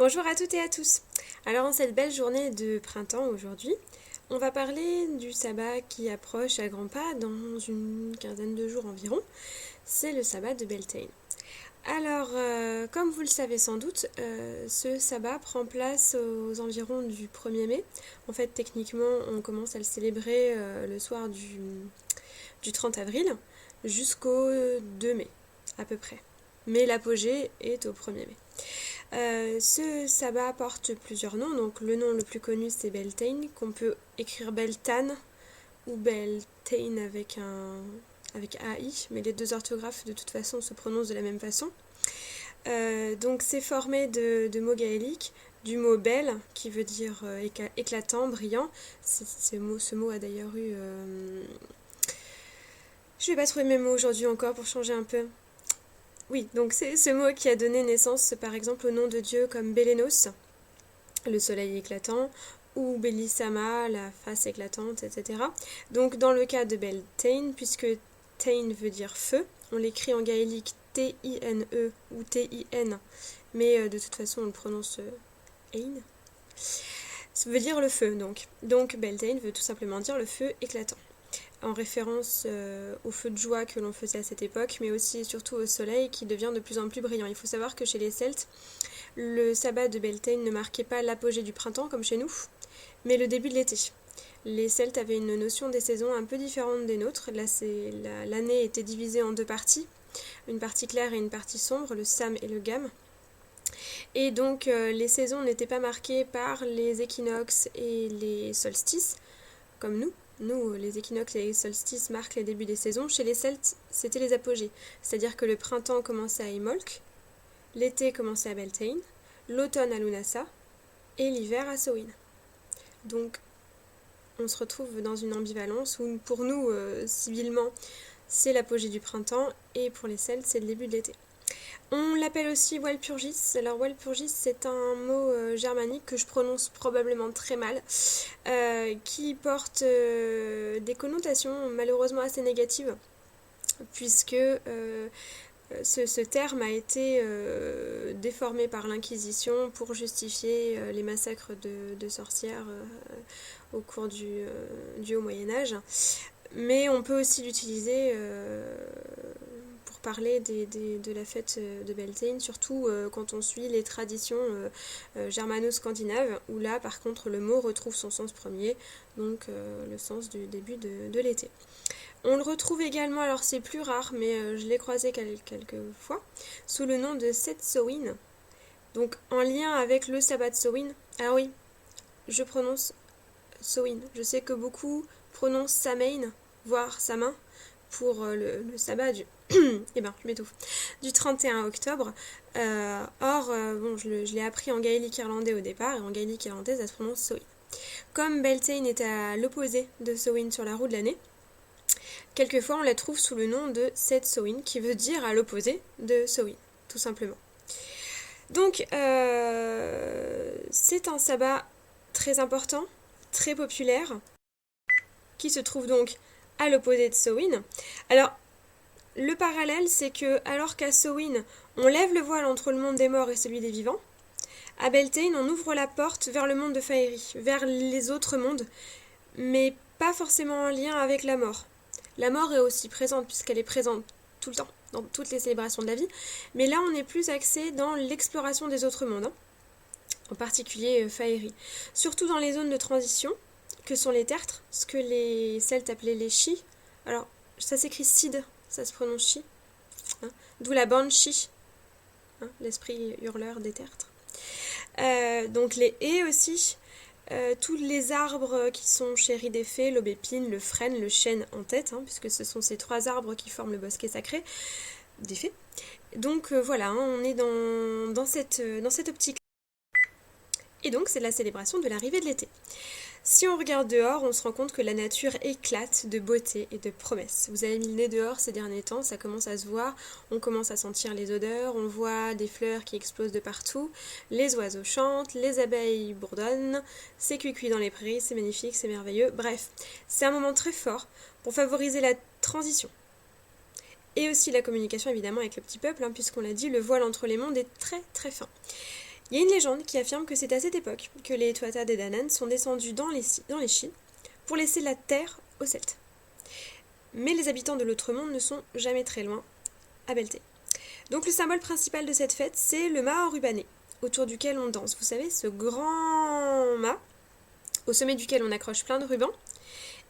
Bonjour à toutes et à tous. Alors en cette belle journée de printemps aujourd'hui, on va parler du sabbat qui approche à grands pas dans une quinzaine de jours environ. C'est le sabbat de Beltane. Alors, comme vous le savez sans doute, ce sabbat prend place aux environs du 1er mai. En fait, techniquement, on commence à le célébrer le soir du 30 avril jusqu'au 2 mai, à peu près. Mais l'apogée est au 1er mai. Ce sabbat porte plusieurs noms, donc le nom le plus connu c'est Beltane, qu'on peut écrire Beltane ou Beltane avec AI, mais les deux orthographes de toute façon se prononcent de la même façon. Donc c'est formé de mots gaéliques, du mot bel qui veut dire éclatant, brillant. Ce mot a d'ailleurs eu... Je vais pas trouver mes mots aujourd'hui encore pour changer un peu. Oui, donc c'est ce mot qui a donné naissance par exemple au nom de dieu comme Bélénos, le soleil éclatant, ou Bélissama, la face éclatante, etc. Donc dans le cas de Beltane, puisque Tain veut dire feu, on l'écrit en gaélique T-I-N-E ou T-I-N, mais de toute façon on le prononce Ein. Ça veut dire le feu donc. Donc Beltane veut tout simplement dire le feu éclatant, en référence au feu de joie que l'on faisait à cette époque, mais aussi et surtout au soleil qui devient de plus en plus brillant. Il faut savoir que chez les Celtes, le sabbat de Beltane ne marquait pas l'apogée du printemps comme chez nous, mais le début de l'été. Les Celtes avaient une notion des saisons un peu différente des nôtres. Là, l'année était divisée en deux parties, une partie claire et une partie sombre, le Sam et le Gam. Et donc les saisons n'étaient pas marquées par les équinoxes et les solstices, comme nous. Nous, les équinoxes et les solstices marquent les débuts des saisons. Chez les Celtes, c'était les apogées. C'est-à-dire que le printemps commençait à Imolc, l'été commençait à Beltane, l'automne à Lunasa et l'hiver à Samhain. Donc, on se retrouve dans une ambivalence où, pour nous, civilement, c'est l'apogée du printemps et pour les Celtes, c'est le début de l'été. On l'appelle aussi Walpurgis. Alors Walpurgis, c'est un mot germanique que je prononce probablement très mal, qui porte des connotations malheureusement assez négatives, puisque ce terme a été déformé par l'Inquisition pour justifier les massacres de sorcières au cours du Haut Moyen-Âge. Mais on peut aussi l'utiliser pour parler de la fête de Beltane, surtout quand on suit les traditions germano-scandinaves, où là, par contre, le mot retrouve son sens premier, donc le sens du début de l'été. On le retrouve également, alors c'est plus rare, mais je l'ai croisé quelques fois, sous le nom de Seth Samhain, donc en lien avec le sabbat de Samhain. Ah oui, je prononce Samhain. Je sais que beaucoup prononcent Samain, voire Samin, pour le sabbat du... eh ben, je m'étouffe. Du 31 octobre. Bon, je l'ai appris en gaélique irlandais au départ, et en gaélique irlandaise, ça se prononce Samhain. Comme Beltane est à l'opposé de Samhain sur la roue de l'année, quelquefois on la trouve sous le nom de Seth Samhain, qui veut dire à l'opposé de Samhain, tout simplement. Donc, c'est un sabbat très important, très populaire, qui se trouve donc à l'opposé de Samhain. Alors, le parallèle, c'est que, alors qu'à Samhain, on lève le voile entre le monde des morts et celui des vivants, à Beltane, on ouvre la porte vers le monde de Faerie, vers les autres mondes, mais pas forcément en lien avec la mort. La mort est aussi présente, puisqu'elle est présente tout le temps, dans toutes les célébrations de la vie, mais là, on est plus axé dans l'exploration des autres mondes, en particulier Faerie. Surtout dans les zones de transition, que sont les tertres, ce que les Celtes appelaient les Shi. Alors, ça s'écrit Cid, ça se prononce Shi, hein, d'où la Banshee, hein, l'esprit hurleur des tertres. Donc les haies aussi, tous les arbres qui sont chéris des fées, l'aubépine, le frêne, le chêne en tête, hein, puisque ce sont ces trois arbres qui forment le bosquet sacré des fées. Donc voilà, hein, on est dans cette optique. Et donc c'est la célébration de l'arrivée de l'été. Si on regarde dehors, on se rend compte que la nature éclate de beauté et de promesses. Vous avez mis le nez dehors ces derniers temps, ça commence à se voir, on commence à sentir les odeurs, on voit des fleurs qui explosent de partout, les oiseaux chantent, les abeilles bourdonnent, c'est cuit dans les prairies, c'est magnifique, c'est merveilleux. Bref, c'est un moment très fort pour favoriser la transition. Et aussi la communication évidemment avec le petit peuple, hein, puisqu'on l'a dit, le voile entre les mondes est très très fin. Il y a une légende qui affirme que c'est à cette époque que les Tuatha Dé Danann sont descendus dans les Chines pour laisser la terre aux Celtes. Mais les habitants de l'autre monde ne sont jamais très loin, à Beltane. Donc le symbole principal de cette fête, c'est le mât enrubanné, autour duquel on danse. Vous savez, ce grand mât, au sommet duquel on accroche plein de rubans,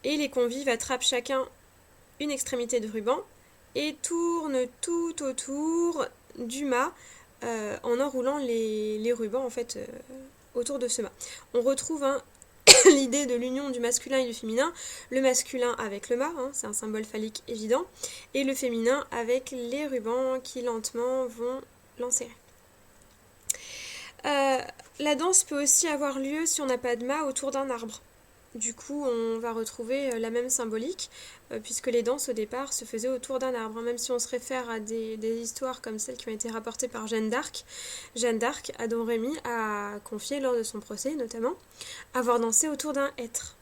et les convives attrapent chacun une extrémité de ruban et tournent tout autour du mât en enroulant les rubans en fait autour de ce mât. On retrouve l'idée de l'union du masculin et du féminin, le masculin avec le mât, c'est un symbole phallique évident, et le féminin avec les rubans qui lentement vont l'enserrer. La danse peut aussi avoir lieu si on n'a pas de mât autour d'un arbre. Du coup, on va retrouver la même symbolique, puisque les danses au départ se faisaient autour d'un arbre. Même si on se réfère à des histoires comme celles qui ont été rapportées par Jeanne d'Arc, à Don Rémy a confié lors de son procès notamment, avoir dansé autour d'un hêtre,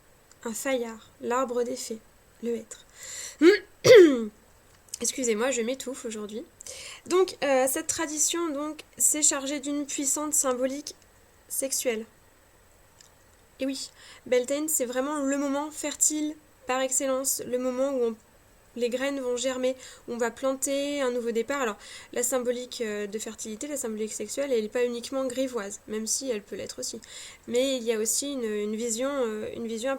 un faillard, l'arbre des fées, le hêtre. Excusez-moi, je m'étouffe aujourd'hui. Donc, cette tradition s'est chargée d'une puissante symbolique sexuelle. Et oui, Beltane, c'est vraiment le moment fertile par excellence, le moment où les graines vont germer, où on va planter un nouveau départ. Alors, la symbolique de fertilité, la symbolique sexuelle, elle n'est pas uniquement grivoise, même si elle peut l'être aussi. Mais il y a aussi une vision un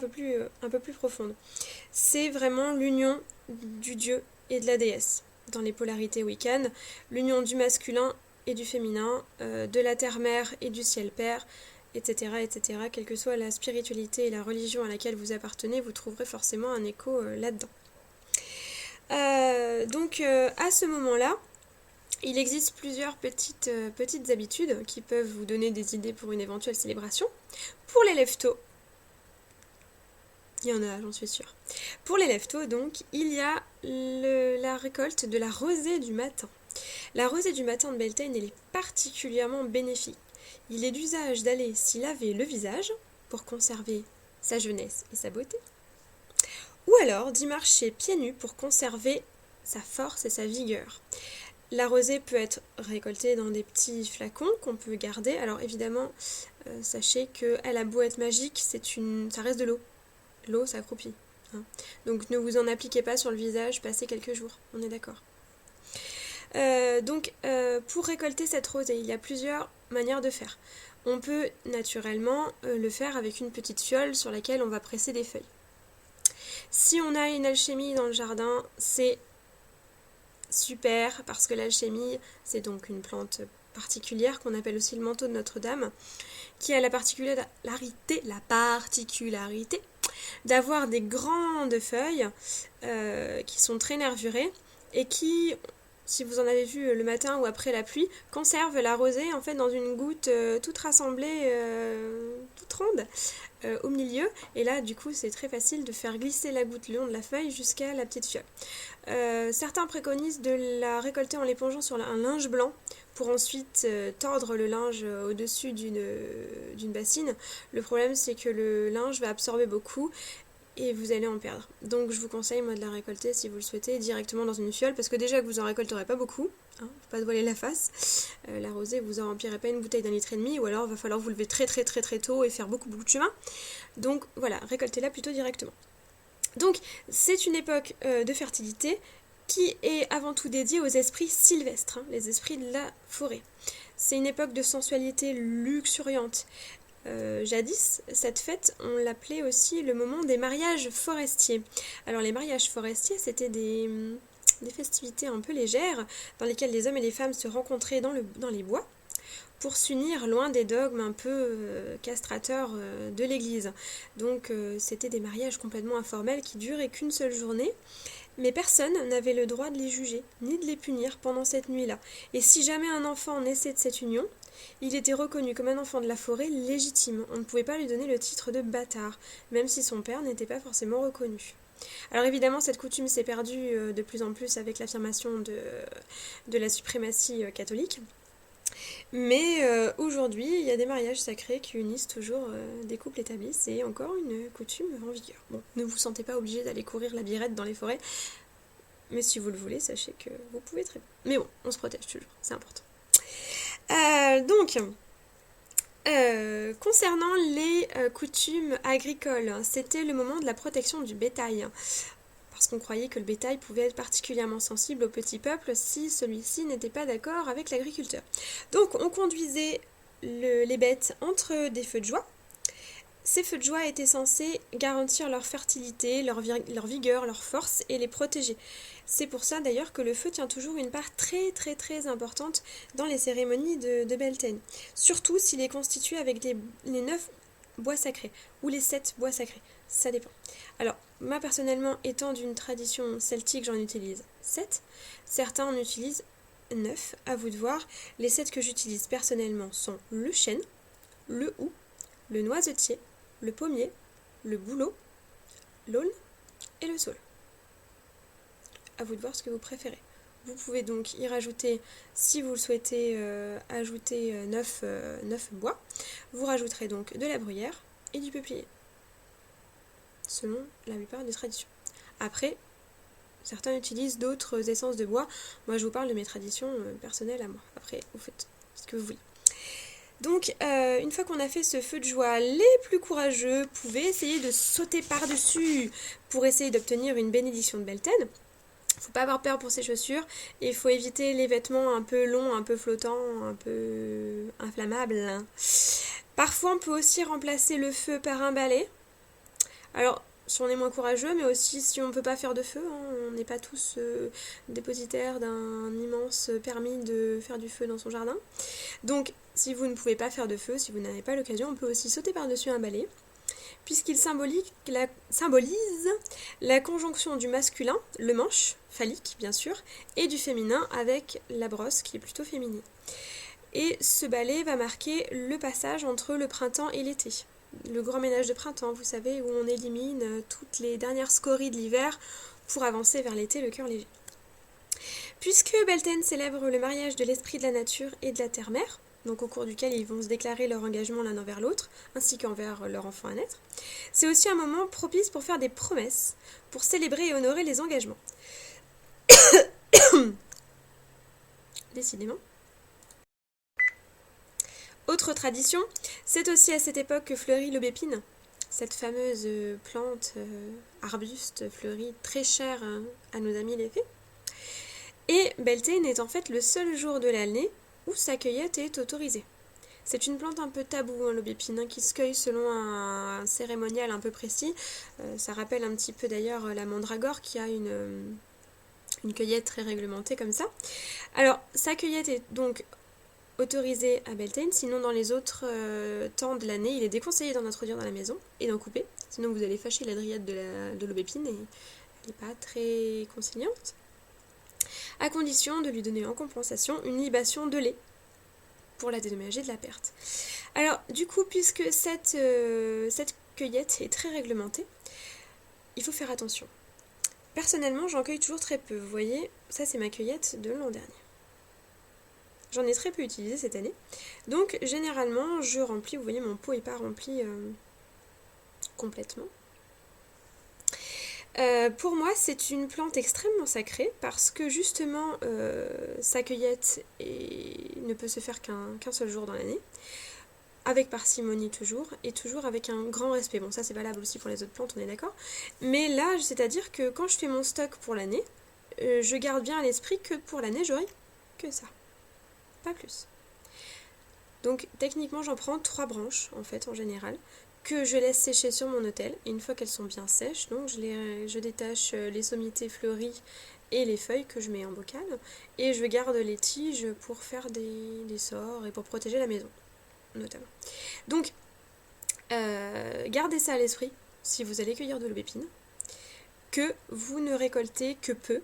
peu plus profonde. C'est vraiment l'union du dieu et de la déesse. Dans les polarités Wiccan, l'union du masculin et du féminin, de la terre-mère et du ciel-père, etc., etc. Quelle que soit la spiritualité et la religion à laquelle vous appartenez, vous trouverez forcément un écho là-dedans. Donc à ce moment-là, il existe plusieurs petites habitudes qui peuvent vous donner des idées pour une éventuelle célébration. Pour les lève-tôt, il y en a, j'en suis sûre. Pour les lève-tôt, donc, il y a la récolte de la rosée du matin. La rosée du matin de Beltane, elle est particulièrement bénéfique. Il est d'usage d'aller s'y laver le visage pour conserver sa jeunesse et sa beauté, ou alors d'y marcher pieds nus pour conserver sa force et sa vigueur. La rosée peut être récoltée dans des petits flacons qu'on peut garder. Alors évidemment, sachez qu'elle a beau être magique, ça reste de l'eau. L'eau, ça croupit. Donc ne vous en appliquez pas sur le visage, passez quelques jours, on est d'accord. Pour récolter cette rosée, il y a plusieurs manières de faire. On peut naturellement le faire avec une petite fiole sur laquelle on va presser des feuilles. Si on a une alchimie dans le jardin, c'est super parce que l'alchimie, c'est donc une plante particulière qu'on appelle aussi le manteau de Notre-Dame, qui a la particularité d'avoir des grandes feuilles qui sont très nervurées et qui, si vous en avez vu le matin ou après la pluie, conservent la rosée en fait dans une goutte toute rassemblée, toute ronde au milieu. Et là, du coup, c'est très facile de faire glisser la goutte le long de la feuille jusqu'à la petite fiole. Certains préconisent de la récolter en l'épongeant sur un linge blanc pour ensuite tordre le linge au-dessus d'une bassine. Le problème, c'est que le linge va absorber beaucoup et vous allez en perdre. Donc je vous conseille moi de la récolter si vous le souhaitez directement dans une fiole parce que déjà que vous en récolterez pas beaucoup, faut pas se voiler la face. La rosée vous en remplirez pas une bouteille d'1,5 litre ou alors va falloir vous lever très très très très tôt et faire beaucoup de chemin. Donc voilà, récoltez-la plutôt directement. Donc c'est une époque de fertilité qui est avant tout dédiée aux esprits sylvestres, les esprits de la forêt. C'est une époque de sensualité luxuriante. Jadis, cette fête, on l'appelait aussi le moment des mariages forestiers. Alors les mariages forestiers, c'était des festivités un peu légères dans lesquelles les hommes et les femmes se rencontraient dans les bois pour s'unir loin des dogmes un peu castrateurs de l'église. Donc c'était des mariages complètement informels qui duraient qu'une seule journée, mais personne n'avait le droit de les juger, ni de les punir pendant cette nuit-là. Et si jamais un enfant naissait de cette union, il était reconnu comme un enfant de la forêt légitime. On ne pouvait pas lui donner le titre de bâtard, même si son père n'était pas forcément reconnu. Alors évidemment, cette coutume s'est perdue de plus en plus avec l'affirmation de la suprématie catholique. Mais aujourd'hui, il y a des mariages sacrés qui unissent toujours des couples établis. C'est encore une coutume en vigueur. Bon, ne vous sentez pas obligé d'aller courir la birette dans les forêts. Mais si vous le voulez, sachez que vous pouvez très bien. Mais bon, on se protège toujours, c'est important. Donc, Concernant les coutumes agricoles, hein, c'était le moment de la protection du bétail, hein, parce qu'on croyait que le bétail pouvait être particulièrement sensible au petit peuple si celui-ci n'était pas d'accord avec l'agriculteur. Donc on conduisait les bêtes entre des feux de joie. Ces feux de joie étaient censés garantir leur fertilité, leur vigueur, leur force et les protéger. C'est pour ça d'ailleurs que le feu tient toujours une part très très très importante dans les cérémonies de Beltane. Surtout s'il est constitué avec les 9 bois sacrés ou les 7 bois sacrés, ça dépend. Alors, moi personnellement étant d'une tradition celtique, j'en utilise 7. Certains en utilisent 9, à vous de voir. Les 7 que j'utilise personnellement sont le chêne, le houx, le noisetier, le pommier, le bouleau, l'aulne et le saule. À vous de voir ce que vous préférez. Vous pouvez donc y rajouter, si vous le souhaitez, ajouter 9 bois. Vous rajouterez donc de la bruyère et du peuplier, selon la plupart des traditions. Après, certains utilisent d'autres essences de bois. Moi, je vous parle de mes traditions personnelles à moi. Après, vous faites ce que vous voulez. Donc, une fois qu'on a fait ce feu de joie, les plus courageux pouvaient essayer de sauter par-dessus pour essayer d'obtenir une bénédiction de Beltane. Faut pas avoir peur pour ses chaussures et il faut éviter les vêtements un peu longs, un peu flottants, un peu inflammables. Parfois, on peut aussi remplacer le feu par un balai. Alors, si on est moins courageux, mais aussi si on ne peut pas faire de feu, hein, on n'est pas tous dépositaires d'un immense permis de faire du feu dans son jardin. Donc, si vous ne pouvez pas faire de feu, si vous n'avez pas l'occasion, on peut aussi sauter par-dessus un balai, puisqu'il symbolise la conjonction du masculin, le manche, phallique bien sûr, et du féminin avec la brosse qui est plutôt féminine. Et ce balai va marquer le passage entre le printemps et l'été. Le grand ménage de printemps, vous savez, où on élimine toutes les dernières scories de l'hiver pour avancer vers l'été le cœur léger. Puisque Beltane célèbre le mariage de l'esprit de la nature et de la terre-mère, donc au cours duquel ils vont se déclarer leur engagement l'un envers l'autre, ainsi qu'envers leur enfant à naître, c'est aussi un moment propice pour faire des promesses, pour célébrer et honorer les engagements. Décidément. Autre tradition, c'est aussi à cette époque que fleurit l'aubépine, cette fameuse plante, arbuste fleurie très chère à nos amis les fées. Et Beltane est en fait le seul jour de l'année où sa cueillette est autorisée. C'est une plante un peu taboue, hein, l'aubépine, hein, qui se cueille selon un cérémonial un peu précis. Ça rappelle un petit peu d'ailleurs la mandragore qui a une cueillette très réglementée comme ça. Alors, sa cueillette est donc autorisée à Beltane, sinon dans les autres temps de l'année, il est déconseillé d'en introduire dans la maison et d'en couper, sinon vous allez fâcher la dryade de l'aubépine et elle n'est pas très conciliante. À condition de lui donner en compensation une libation de lait pour la dédommager de la perte. Alors, du coup, puisque cette cueillette est très réglementée, il faut faire attention. Personnellement, j'en cueille toujours très peu. Vous voyez, ça c'est ma cueillette de l'an dernier. J'en ai très peu utilisé cette année. Donc, généralement, je remplis, vous voyez, mon pot n'est pas rempli complètement. Pour moi, c'est une plante extrêmement sacrée parce que justement, sa cueillette ne peut se faire qu'un seul jour dans l'année, avec parcimonie toujours, et toujours avec un grand respect. Bon, ça c'est valable aussi pour les autres plantes, on est d'accord. Mais là, c'est-à-dire que quand je fais mon stock pour l'année, je garde bien à l'esprit que pour l'année, j'aurai que ça, pas plus. Donc techniquement, j'en prends 3 branches, en fait, en général, que je laisse sécher sur mon autel. Et une fois qu'elles sont bien sèches, donc je détache les sommités fleuries et les feuilles que je mets en bocal. Et je garde les tiges pour faire des sorts et pour protéger la maison, notamment. Donc, gardez ça à l'esprit si vous allez cueillir de l'aubépine, que vous ne récoltez que peu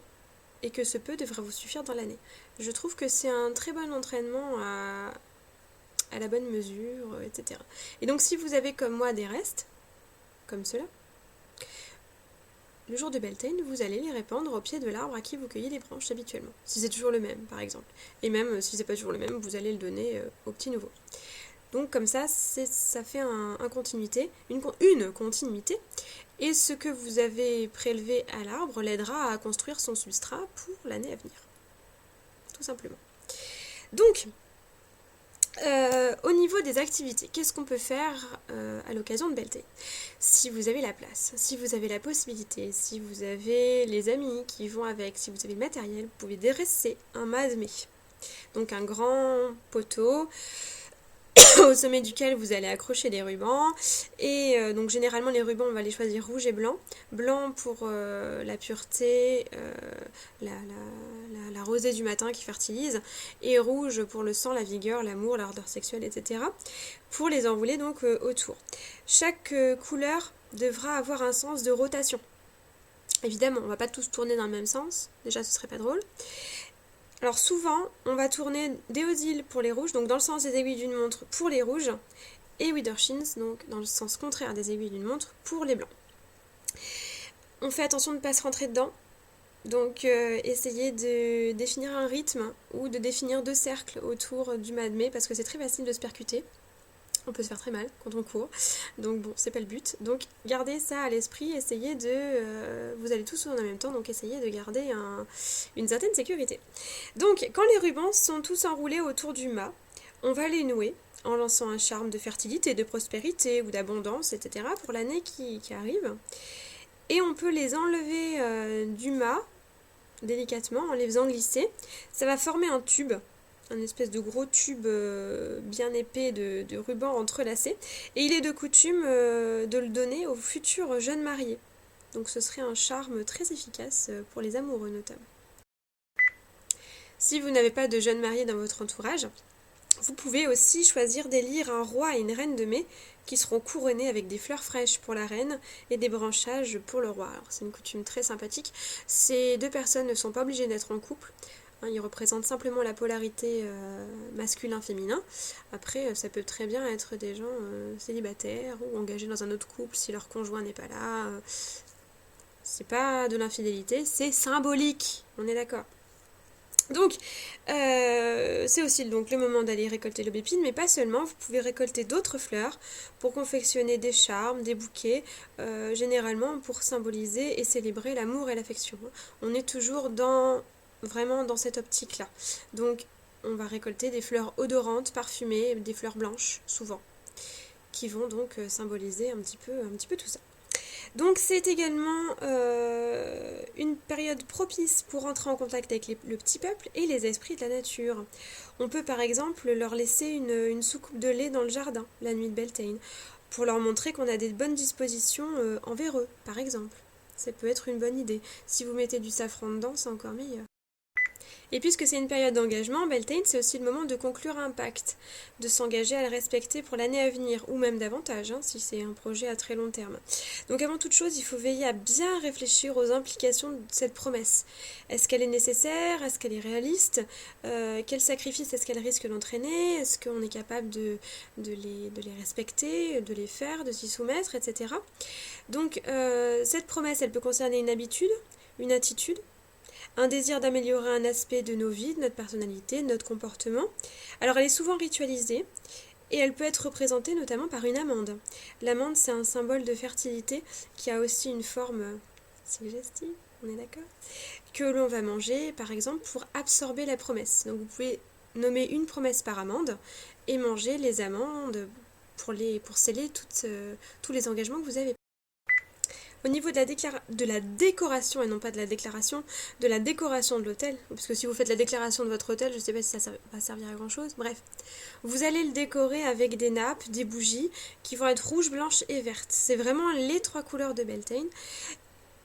et que ce peu devrait vous suffire dans l'année. Je trouve que c'est un très bon entraînement à la bonne mesure, etc. Et donc si vous avez comme moi des restes, comme cela, le jour de Beltane, vous allez les répandre au pied de l'arbre à qui vous cueillez des branches habituellement, si c'est toujours le même par exemple. Et même si c'est pas toujours le même, vous allez le donner au petit nouveau. Donc comme ça, ça fait une continuité, et ce que vous avez prélevé à l'arbre l'aidera à construire son substrat pour l'année à venir. Tout simplement. Donc, au niveau niveau des activités, qu'est-ce qu'on peut faire à l'occasion de Beltane? Si vous avez la place, si vous avez la possibilité, si vous avez les amis qui vont avec, si vous avez le matériel, vous pouvez dresser un madmé. Donc un grand poteau au sommet duquel vous allez accrocher des rubans. Et donc généralement les rubans on va les choisir rouge et blanc. Blanc pour la pureté, la rosée du matin qui fertilise, et rouge pour le sang, la vigueur, l'amour, l'ardeur sexuelle, etc. Pour les enrouler donc autour. Chaque couleur devra avoir un sens de rotation. Évidemment, on ne va pas tous tourner dans le même sens, déjà ce serait pas drôle. Alors souvent, on va tourner Déodile pour les rouges, donc dans le sens des aiguilles d'une montre pour les rouges, et Widdershins, donc dans le sens contraire des aiguilles d'une montre pour les blancs. On fait attention de ne pas se rentrer dedans, donc essayez de définir un rythme ou de définir 2 cercles autour du madmé, parce que c'est très facile de se percuter. On peut se faire très mal quand on court, donc bon, c'est pas le but. Donc gardez ça à l'esprit, essayez de... vous allez tous en même temps, donc essayez de garder une certaine sécurité. Donc quand les rubans sont tous enroulés autour du mât, on va les nouer en lançant un charme de fertilité, de prospérité ou d'abondance, etc. pour l'année qui arrive. Et on peut les enlever du mât délicatement en les faisant glisser. Ça va former un tube, un espèce de gros tube bien épais de ruban entrelacé, et il est de coutume de le donner aux futurs jeunes mariés. Donc ce serait un charme très efficace pour les amoureux notamment. Si vous n'avez pas de jeunes mariés dans votre entourage, vous pouvez aussi choisir d'élire un roi et une reine de mai qui seront couronnés avec des fleurs fraîches pour la reine et des branchages pour le roi. Alors c'est une coutume très sympathique. Ces 2 personnes ne sont pas obligées d'être en couple. Ils représentent simplement la polarité masculin-féminin. Après, ça peut très bien être des gens célibataires ou engagés dans un autre couple si leur conjoint n'est pas là. C'est pas de l'infidélité, c'est symbolique. On est d'accord. Donc, c'est aussi donc le moment d'aller récolter l'aubépine, mais pas seulement. Vous pouvez récolter d'autres fleurs pour confectionner des charmes, des bouquets, généralement pour symboliser et célébrer l'amour et l'affection. On est toujours vraiment dans cette optique-là. Donc, on va récolter des fleurs odorantes, parfumées, des fleurs blanches, souvent, qui vont donc symboliser un petit peu tout ça. Donc c'est également une période propice pour entrer en contact avec le petit peuple et les esprits de la nature. On peut par exemple leur laisser une soucoupe de lait dans le jardin la nuit de Beltane, pour leur montrer qu'on a des bonnes dispositions envers eux, par exemple. Ça peut être une bonne idée. Si vous mettez du safran dedans, c'est encore meilleur. Et puisque c'est une période d'engagement, Beltane, c'est aussi le moment de conclure un pacte, de s'engager à le respecter pour l'année à venir, ou même davantage, si c'est un projet à très long terme. Donc avant toute chose, il faut veiller à bien réfléchir aux implications de cette promesse. Est-ce qu'elle est nécessaire? Est-ce qu'elle est réaliste? Quel sacrifice est-ce qu'elle risque d'entraîner? Est-ce qu'on est capable de les respecter, de les faire, de s'y soumettre, etc. Donc cette promesse, elle peut concerner une habitude, une attitude, un désir d'améliorer un aspect de nos vies, de notre personnalité, de notre comportement. Alors elle est souvent ritualisée et elle peut être représentée notamment par une amande. L'amande, c'est un symbole de fertilité qui a aussi une forme suggestive, on est d'accord, que l'on va manger par exemple pour absorber la promesse. Donc vous pouvez nommer une promesse par amande et manger les amandes pour sceller tous les engagements que vous avez. Au niveau de la décoration, et non pas de la déclaration, de la décoration de l'hôtel, parce que si vous faites la déclaration de votre hôtel, je ne sais pas si ça va servir à grand chose, bref. Vous allez le décorer avec des nappes, des bougies, qui vont être rouges, blanches et vertes. C'est vraiment les 3 couleurs de Beltane.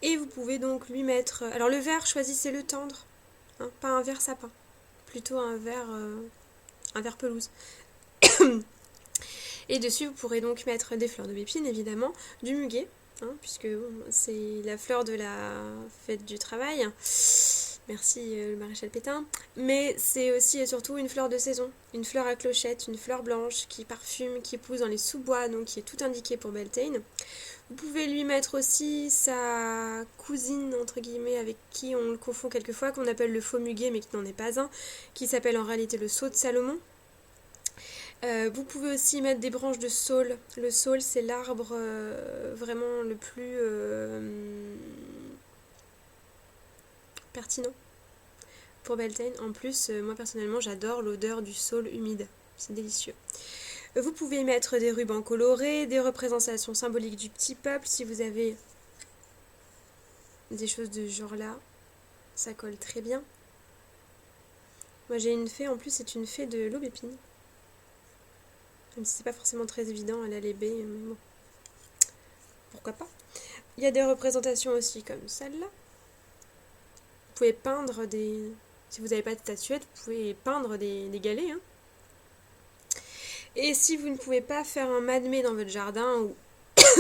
Et vous pouvez donc lui mettre... Alors le vert, choisissez le tendre, pas un vert sapin, plutôt un vert pelouse. Et dessus, vous pourrez donc mettre des fleurs d'aubépine, évidemment, du muguet, puisque c'est la fleur de la fête du travail. Merci le maréchal Pétain. Mais c'est aussi et surtout une fleur de saison, une fleur à clochette, une fleur blanche qui parfume, qui pousse dans les sous-bois, donc qui est tout indiqué pour Beltane. Vous pouvez lui mettre aussi sa cousine, entre guillemets, avec qui on le confond quelquefois, qu'on appelle le faux muguet, mais qui n'en est pas un, qui s'appelle en réalité le sceau de Salomon. Vous pouvez aussi mettre des branches de saule. Le saule, c'est l'arbre vraiment le plus pertinent pour Beltane. En plus, moi personnellement, j'adore l'odeur du saule humide. C'est délicieux. Vous pouvez mettre des rubans colorés, des représentations symboliques du petit peuple, si vous avez des choses de ce genre-là, ça colle très bien. Moi j'ai une fée, en plus c'est une fée de l'aubépine. Même si c'est pas forcément très évident, elle a les baies, mais bon, pourquoi pas. Il y a des représentations aussi comme celle-là. Vous pouvez peindre des... Si vous n'avez pas de statuette, vous pouvez peindre des galets. Hein. Et si vous ne pouvez pas faire un madmé dans votre jardin ou,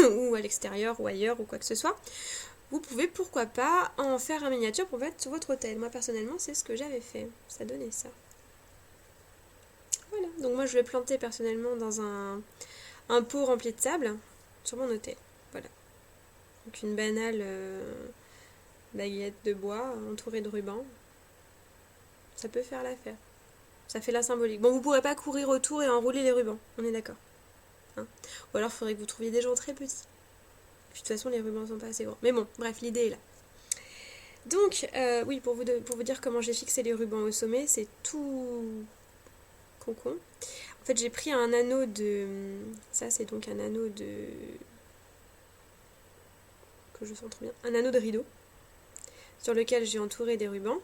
ou à l'extérieur ou ailleurs ou quoi que ce soit, vous pouvez pourquoi pas en faire un miniature pour mettre sur votre hôtel. Moi personnellement c'est ce que j'avais fait, ça donnait ça. Voilà, donc moi je vais planter personnellement dans un pot rempli de sable sur mon hôtel. Voilà, donc une banale baguette de bois entourée de rubans, ça peut faire l'affaire. Ça fait la symbolique. Bon, vous pourrez pas courir autour et enrouler les rubans, on est d'accord. Hein, ou alors il faudrait que vous trouviez des gens très petits. Puis de toute façon les rubans sont pas assez gros. Mais bon, bref, l'idée est là. Donc, oui, pour vous dire comment j'ai fixé les rubans au sommet, c'est tout concon. En fait, j'ai pris un anneau de... Ça, c'est donc un anneau de... que je sens trop bien. Un anneau de rideau, sur lequel j'ai entouré des rubans.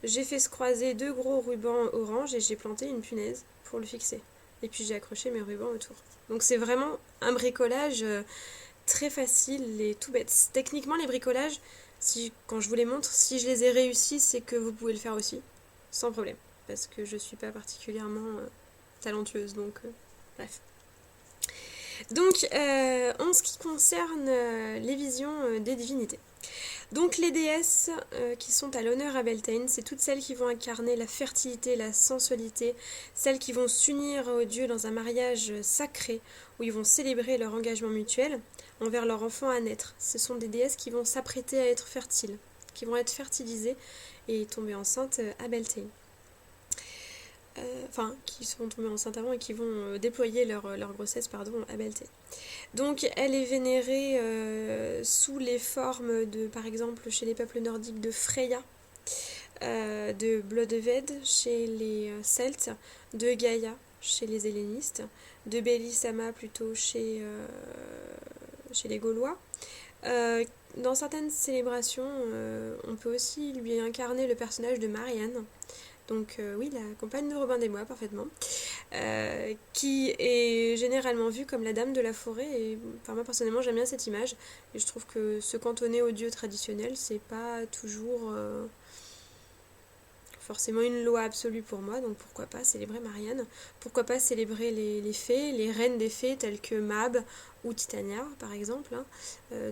J'ai fait se croiser 2 gros rubans orange et j'ai planté une punaise pour le fixer. Et puis j'ai accroché mes rubans autour. Donc c'est vraiment un bricolage très facile et tout bête. Techniquement, les bricolages, quand je vous les montre, si je les ai réussis, c'est que vous pouvez le faire aussi, sans problème. Parce que je suis pas particulièrement talentueuse, donc bref. Donc, en ce qui concerne les visions des divinités. Donc les déesses qui sont à l'honneur à Beltane, c'est toutes celles qui vont incarner la fertilité, la sensualité, celles qui vont s'unir aux dieux dans un mariage sacré, où ils vont célébrer leur engagement mutuel envers leur enfant à naître. Ce sont des déesses qui vont s'apprêter à être fertiles, qui vont être fertilisées et tomber enceintes à Beltane. Enfin, qui seront tombées enceintes avant et qui vont déployer leur grossesse à Beltane. Donc elle est vénérée sous les formes de, par exemple, chez les peuples nordiques, de Freya, de Blodeuwedd chez les Celtes, de Gaïa chez les hellénistes, de Bélissama plutôt chez les Gaulois. Dans certaines célébrations, on peut aussi lui incarner le personnage de Marianne. Donc oui, la compagne de Robin des Bois, parfaitement, qui est généralement vue comme la dame de la forêt. Et enfin, moi personnellement, j'aime bien cette image. Et je trouve que se cantonner aux dieux traditionnels, c'est pas toujours forcément une loi absolue pour moi. Donc pourquoi pas célébrer Marianne? Pourquoi pas célébrer les fées, les reines des fées telles que Mab ou Titania, par exemple. Hein.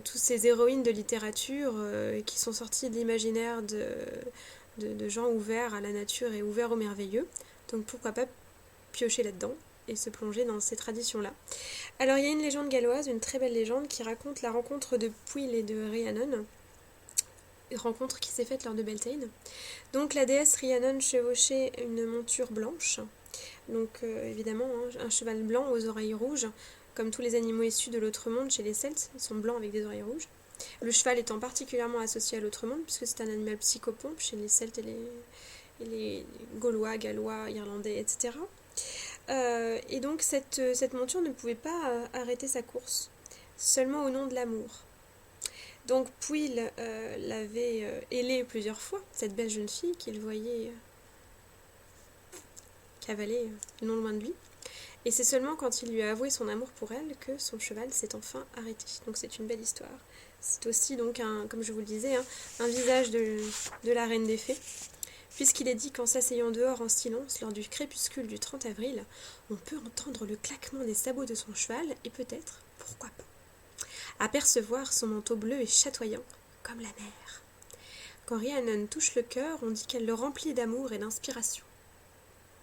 Toutes ces héroïnes de littérature qui sont sorties de l'imaginaire de gens ouverts à la nature et ouverts au merveilleux. Donc pourquoi pas piocher là-dedans et se plonger dans ces traditions-là. Alors il y a une légende galloise, une très belle légende, qui raconte la rencontre de Pwyll et de Rhiannon, une rencontre qui s'est faite lors de Beltane. Donc la déesse Rhiannon chevauchait une monture blanche, donc évidemment un cheval blanc aux oreilles rouges, comme tous les animaux issus de l'autre monde chez les Celtes, ils sont blancs avec des oreilles rouges. Le cheval étant particulièrement associé à l'autre monde, puisque c'est un animal psychopompe chez les Celtes et les Gaulois, Gallois, Irlandais, etc. Et donc cette monture ne pouvait pas arrêter sa course, seulement au nom de l'amour. Donc Pwyll l'avait ailée plusieurs fois, cette belle jeune fille qu'il voyait cavaler non loin de lui. Et c'est seulement quand il lui a avoué son amour pour elle que son cheval s'est enfin arrêté. Donc c'est une belle histoire. C'est aussi donc, comme je vous le disais, un visage de la reine des fées, puisqu'il est dit qu'en s'asseyant dehors en silence lors du crépuscule du 30 avril, on peut entendre le claquement des sabots de son cheval et peut-être, pourquoi pas, apercevoir son manteau bleu et chatoyant comme la mer. Quand Rhiannon touche le cœur, on dit qu'elle le remplit d'amour et d'inspiration.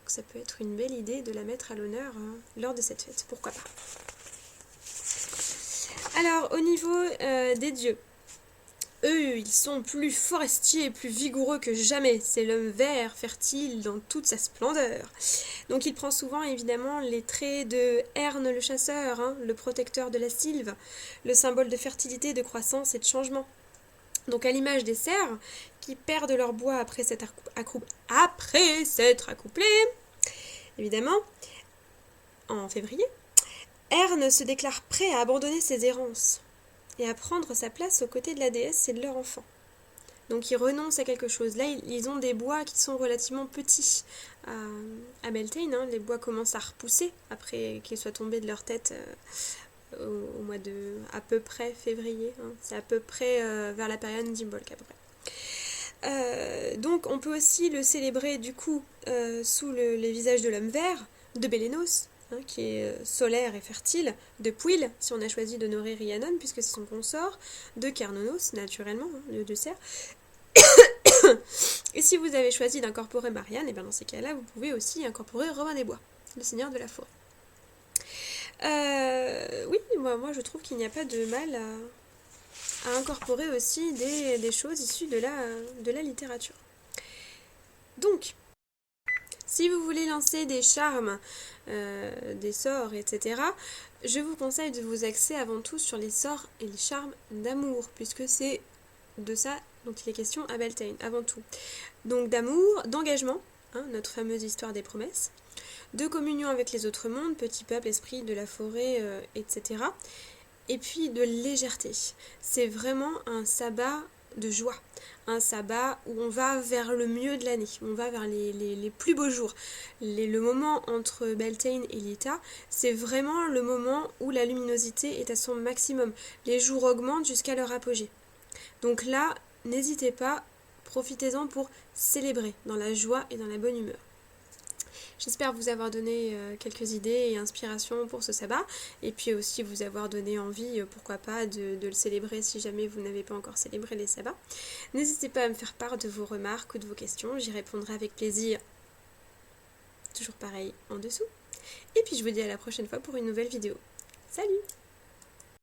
Donc ça peut être une belle idée de la mettre à l'honneur lors de cette fête, pourquoi pas. Alors, au niveau des dieux, eux, ils sont plus forestiers et plus vigoureux que jamais. C'est l'homme vert, fertile dans toute sa splendeur. Donc il prend souvent, évidemment, les traits de Erne le chasseur, le protecteur de la sylve, le symbole de fertilité, de croissance et de changement. Donc à l'image des cerfs, qui perdent leur bois après s'être accouplés, évidemment, en février, Erne se déclare prêt à abandonner ses errances et à prendre sa place aux côtés de la déesse et de leur enfant. Donc ils renoncent à quelque chose. Là, ils ont des bois qui sont relativement petits à Beltane. Hein. Les bois commencent à repousser après qu'ils soient tombés de leur tête au mois de à peu près février. Hein. C'est à peu près vers la période d'Imbolc à peu près. Donc on peut aussi le célébrer du coup sous les visages de l'homme vert, de Bélénos, hein, qui est solaire et fertile, de Pwyll, si on a choisi d'honorer Rhiannon, puisque c'est son consort, de Carnonos, naturellement, hein, le dieu cerf. Et si vous avez choisi d'incorporer Marianne, et bien dans ces cas-là, vous pouvez aussi incorporer Robin des Bois, le seigneur de la forêt. Oui, moi je trouve qu'il n'y a pas de mal à incorporer aussi des choses issues de la littérature. Donc, si vous voulez lancer des charmes, des sorts, etc., je vous conseille de vous axer avant tout sur les sorts et les charmes d'amour, puisque c'est de ça dont il est question à Beltane, avant tout. Donc d'amour, d'engagement, hein, notre fameuse histoire des promesses, de communion avec les autres mondes, petits peuples, esprits de la forêt, etc. Et puis de légèreté. C'est vraiment un sabbat de joie, un sabbat où on va vers le mieux de l'année, on va vers les plus beaux jours. Le moment entre Beltane et Lyta, c'est vraiment le moment où la luminosité est à son maximum. Les jours augmentent jusqu'à leur apogée. Donc là, n'hésitez pas, profitez-en pour célébrer dans la joie et dans la bonne humeur. J'espère vous avoir donné quelques idées et inspirations pour ce sabbat, et puis aussi vous avoir donné envie, pourquoi pas, de le célébrer si jamais vous n'avez pas encore célébré les sabbats. N'hésitez pas à me faire part de vos remarques ou de vos questions, j'y répondrai avec plaisir, toujours pareil en dessous. Et puis je vous dis à la prochaine fois pour une nouvelle vidéo. Salut!